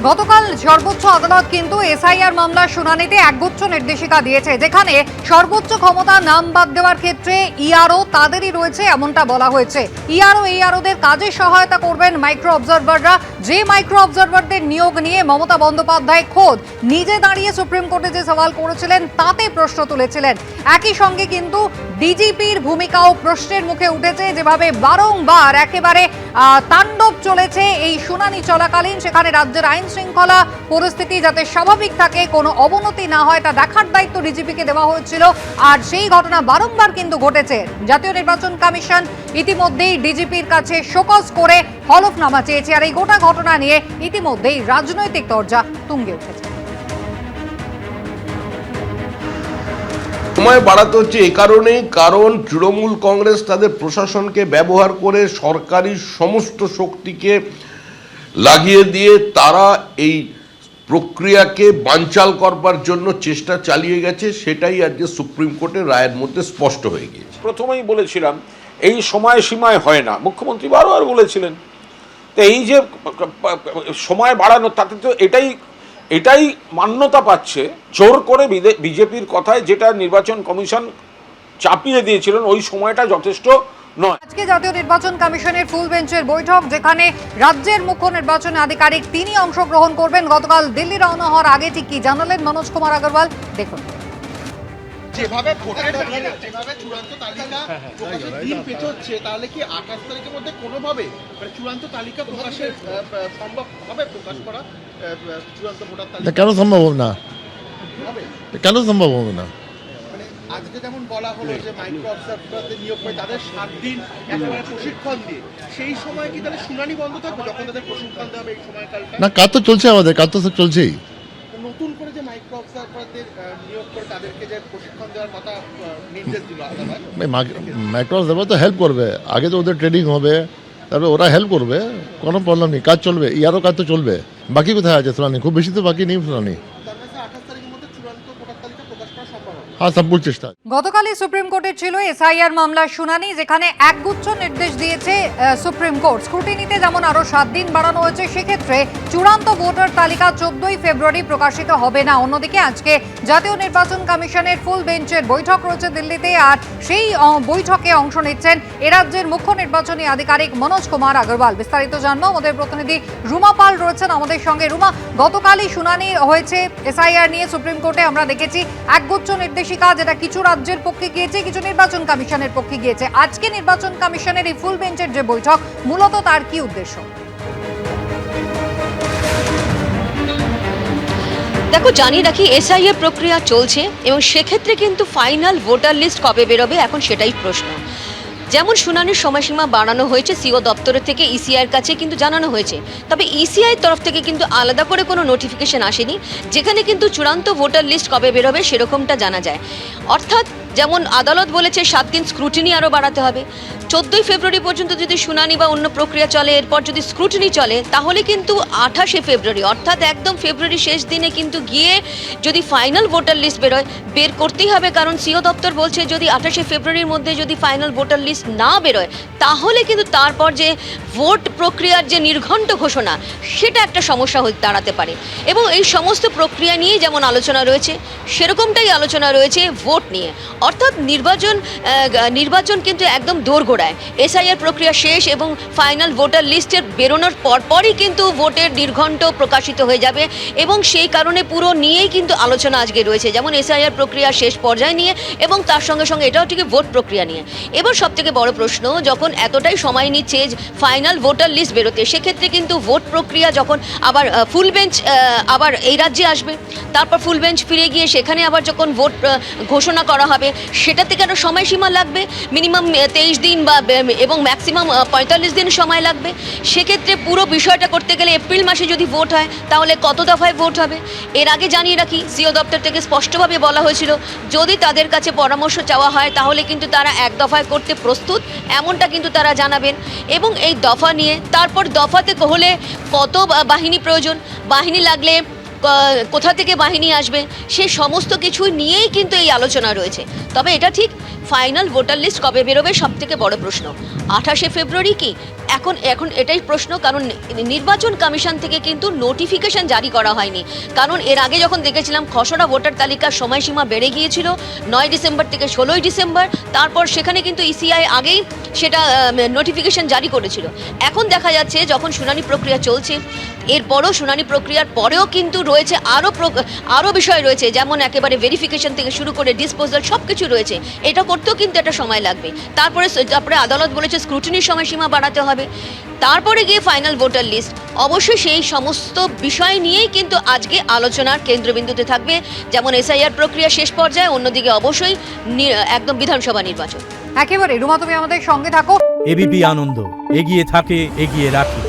গতকাল সর্বোচ্চ আদালত কিন্তু এসআইআর মামলার শুনানিতে একগুচ্ছ নির্দেশিকা দিয়েছে, যেখানে সর্বোচ্চ ক্ষমতা নাম বাদ দেওয়ার ক্ষেত্রে ইআরও তাদেরই রয়েছে এমনটা বলা হয়েছে। ইআরওদের কাজে সহায়তা করবেন মাইক্রো অবজারভাররা। যে মাইক্রো অবজারভারদের নিয়োগ নিয়ে মমতা বন্দ্যোপাধ্যায় খোদ নিজে দাঁড়িয়ে সুপ্রিম কোর্টে যে সওয়াল করেছিলেন তাতে প্রশ্ন তুলেছিলেন। একই সঙ্গে কিন্তু ডিজিপির ভূমিকাও প্রশ্নের মুখে উঠেছে, যেভাবে বারংবার একেবারে তাণ্ডব চলেছে এই শুনানি চলাকালীন। সেখানে রাজ্যের আইন শৃঙ্খলা পরিস্থিতি যাতে স্বাভাবিক থাকে, কোনো অবনতি না হয়, তা দেখার দায়িত্ব ডিজিপিকে দেওয়া হয়েছিল। আর সেই ঘটনা বারংবার কিন্তু ঘটেছে। জাতীয় নির্বাচন কমিশন ইতিমধ্যেই ডিজিপির কাছে শোকজ করে হলফনামা চেয়েছে। আর এই গোটা ঘটনা নিয়ে ইতিমধ্যেই রাজনৈতিক তরজা তুঙ্গে উঠেছে। সময় বাড়াতে হচ্ছে এই কারণেই, কারণ তৃণমূল কংগ্রেস তাদের প্রশাসনকে ব্যবহার করে সরকারি সমস্ত শক্তিকে লাগিয়ে দিয়ে তারা এই প্রক্রিয়াকে বানচাল করবার জন্য চেষ্টা চালিয়ে গেছে। সেটাই আজকে সুপ্রিম কোর্টের রায়ের মধ্যে স্পষ্ট হয়ে গিয়েছে। প্রথমেই বলেছিলাম এই সময় সীমায় হয় না, মুখ্যমন্ত্রী বারবার বলেছিলেন। তো এই যে সময় বাড়ানো, তাতে তো এটাই মান্যতা পাচ্ছে জোর করে বিজেপির কথায়, যেটা নির্বাচন কমিশন চাপিয়ে দিয়েছিলেন ওই সময়টা যথেষ্ট নয়। আজকে জাতীয় নির্বাচন কমিশনের ফুল বেঞ্চের বৈঠক, যেখানে রাজ্যের মুখ্য নির্বাচন আধিকারিক তিনি অংশগ্রহণ করবেন। গতকাল দিল্লি রওনা হওয়ার আগে ঠিক কি জানালেন মনোজ কুমার আগরওয়াল, দেখুন। যেভাবে চূড়ান্ত তালিকা প্রকাশের দিন পেছোচ্ছে, তাহলে কি 28 তারিখের মধ্যে কোনোভাবে চূড়ান্ত তালিকা প্রকাশের সম্ভব হবে? প্রকাশ করা চূড়ান্ত ভোটার তালিকা কেন সম্ভব হবে না? কেন সম্ভব হবে না? মানে আজকে যেমন বলা হলো যে মাইক্রো অবজারভারদের নিয়োগ করে তাদের 7 দিন একেবারে প্রশিক্ষণ দিয়ে, সেই সময় কি তাদের শুনানি বন্ধ থাকবে যখন তাদের প্রশিক্ষণ দেওয়া হবে? এই সময়কালটা না, কাজ তো চলছে, আমাদের কাজ তো চলছেই। নতুন করে যে মাইক্রো অবজারভারদের নিয়োগ করে তাদেরকে যে প্রশিক্ষণ দেওয়ার কথা নির্দেশ দিল আদালত, মাইক্রো অবজারভার তো হেল্প করবে, আগে তো ওদের ট্রেনিং হবে, তারপরে ওরা হেল্প করবে, কোনো প্রবলেম নেই, কাজ চলবে। ইয়ারও কাজ তো চলবে। বাকি কোথায় আছে শুনানি? খুব বেশি তো বাকি নেই শুনানি। তার কাছে 28 তারিখের মধ্যে চূড়ান্ত ভোটার তালিকা প্রকাশ করা সম্ভব হবে। হ্যাঁ, সম্পূর্ণ চেষ্টা। গতকালই সুপ্রিম কোর্টের ছিল এসআইআর মামলার শুনানি, যেখানে একগুচ্ছ নির্দেশ দিয়েছে সুপ্রিম কোর্ট। স্ক্রুটিনিতে যেমন আরো 7 দিন বাড়ানো হয়েছে, সেক্ষেত্রে চূড়ান্ত ভোটার তালিকা 14ই ফেব্রুয়ারি প্রকাশিত হবে না। অন্যদিকে আজকে জাতীয় নির্বাচন কমিশনের ফুল বেঞ্চের বৈঠক রয়েছে দিল্লিতে, আর সেই বৈঠকে অংশ নিচ্ছেন এ রাজ্যের মুখ্য নির্বাচনী আধিকারিক মনোজ কুমার আগরওয়াল। বিস্তারিত জানবো, আমাদের প্রতিনিধি রুমা পাল রয়েছেন আমাদের সঙ্গে। রুমা, গতকালই শুনানি হয়েছে এসআইআর নিয়ে সুপ্রিম কোর্টে। আমরা দেখেছি একগুচ্ছ নির্দেশিকা, যেটা কিছু রাজ্যের পক্ষে গিয়েছে, কিছু নির্বাচন কমিশনের পক্ষে গিয়েছে। আজকে নির্বাচন কমিশনের এই ফুল বেঞ্চের যে বৈঠক, মূলত তার কি উদ্দেশ্য? দেখো, জানিয়ে রাখি এসআইআর প্রক্রিয়া চলছে এবং সেক্ষেত্রে কিন্তু ফাইনাল ভোটার লিস্ট কবে বেরোবে এখন সেটাই প্রশ্ন। যেমন শুনানির সময়সীমা বাড়ানো হয়েছে, সিও দপ্তরের থেকে ইসিআইয়ের কাছে কিন্তু জানানো হয়েছে, তবে ইসিআইয়ের তরফ থেকে কিন্তু আলাদা করে কোনো নোটিফিকেশন আসেনি যেখানে কিন্তু চূড়ান্ত ভোটার লিস্ট কবে বেরোবে সেরকমটা জানা যায়। অর্থাৎ যেমন আদালত বলেছে 7 দিন স্ক্রুটিনি আরও বাড়াতে হবে। 14ই ফেব্রুয়ারি পর্যন্ত যদি শুনানি বা অন্য প্রক্রিয়া চলে, এরপর যদি স্ক্রুটিনি চলে, তাহলে কিন্তু 28শে ফেব্রুয়ারি অর্থাৎ একদম ফেব্রুয়ারি শেষ দিনে কিন্তু গিয়ে যদি ফাইনাল ভোটার লিস্ট বের করতেই হবে। কারণ সিও দপ্তর বলছে যদি 28শে ফেব্রুয়ারির মধ্যে যদি ফাইনাল ভোটার লিস্ট না বেরোয়, তাহলে কিন্তু তারপর যে ভোট প্রক্রিয়ার যে নির্ঘণ্ট ঘোষণা, সেটা একটা সমস্যা দাঁড়াতে পারে। এবং এই সমস্ত প্রক্রিয়া নিয়ে যেমন আলোচনা রয়েছে, সেরকমটাই আলোচনা রয়েছে ভোট নিয়ে। অর্থাৎ নির্বাচন কিন্তু একদম দোরগোড়ায়। এসআইআর প্রক্রিয়া শেষ এবং ফাইনাল ভোটার লিস্টের বেরোনোর পরপরই কিন্তু ভোটের নির্ঘণ্ট প্রকাশিত হয়ে যাবে এবং সেই কারণে পুরো নিয়েই কিন্তু আলোচনা আজকে রয়েছে, যেমন এসআইআর প্রক্রিয়া শেষ পর্যায়ে নিয়ে এবং তার সঙ্গে সঙ্গে এটাও ঠিক ভোট প্রক্রিয়া নিয়ে। এবার সবথেকে বড় প্রশ্ন, যখন এতটাই সময় নিচ্ছে ফাইনাল ভোটার লিস্ট বেরোতে, সেক্ষেত্রে কিন্তু ভোট প্রক্রিয়া যখন আবার ফুল বেঞ্চ আবার এই রাজ্যে আসবে, তারপর ফুল বেঞ্চ ফিরে গিয়ে সেখানে আবার যখন ভোট ঘোষণা করা হবে, সেটা থেকে একটা সময়সীমা লাগবে, মিনিমাম 23 দিন বা এবং ম্যাক্সিমাম 45 দিন সময় লাগবে। সেক্ষেত্রে পুরো বিষয়টা করতে গেলে এপ্রিল মাসে যদি ভোট হয়, তাহলে কত দফায় ভোট হবে? এর আগে জানিয়ে রাখি, সিও দপ্তর থেকে স্পষ্টভাবে বলা হয়েছিল যদি তাদের কাছে পরামর্শ চাওয়া হয় তাহলে কিন্তু তারা এক দফায় করতে প্রস্তুত, এমনটা কিন্তু তারা জানাবেন। এবং এই দফা নিয়ে তারপর দফাতে হলে কত বাহিনী প্রয়োজন, বাহিনী লাগলে কোথা থেকে বাহিনী আসবে, সে সমস্ত কিছু নিয়েই কিন্তু এই আলোচনা রয়েছে। তবে এটা ঠিক, ফাইনাল ভোটার লিস্ট কবে বেরোবে সব থেকে বড় প্রশ্ন। 28শে ফেব্রুয়ারি কি? এখন এটাই প্রশ্ন, কারণ নির্বাচন কমিশন থেকে কিন্তু নোটিফিকেশন জারি করা হয়নি। কারণ এর আগে যখন দেখেছিলাম খসড়া ভোটার তালিকার সময়সীমা বেড়ে গিয়েছিল 9 ডিসেম্বর থেকে 16ই ডিসেম্বর, তারপর সেখানে কিন্তু ইসিআই আগেই সেটা নোটিফিকেশন জারি করেছিল। এখন দেখা যাচ্ছে যখন শুনানি প্রক্রিয়া চলছে, এরপরও শুনানি প্রক্রিয়ার পরেও কিন্তু রয়েছে আরও বিষয় রয়েছে, যেমন একেবারে ভেরিফিকেশন থেকে শুরু করে ডিসপোজাল সব কিছু রয়েছে। এটা করতেও কিন্তু একটা সময় লাগবে। তারপরে আদালত বলেছে স্ক্রুটিনির সময়সীমা বাড়াতে হবে, তারপরে গিয়ে ফাইনাল ভোটার লিস্ট। অবশ্যই সেই সমস্ত বিষয় নিয়েই কিন্তু আজকে আলোচনার কেন্দ্রবিন্দুতে থাকবে, যেমন এসআইআর প্রক্রিয়া শেষ পর্যায়ে, অন্যদিকে অবশ্যই একদম বিধানসভা নির্বাচন। একেবারে রুমা, তুমি আমাদের সঙ্গে থাকো। এবিপি আনন্দ, এগিয়ে থাকে, এগিয়ে রাখে।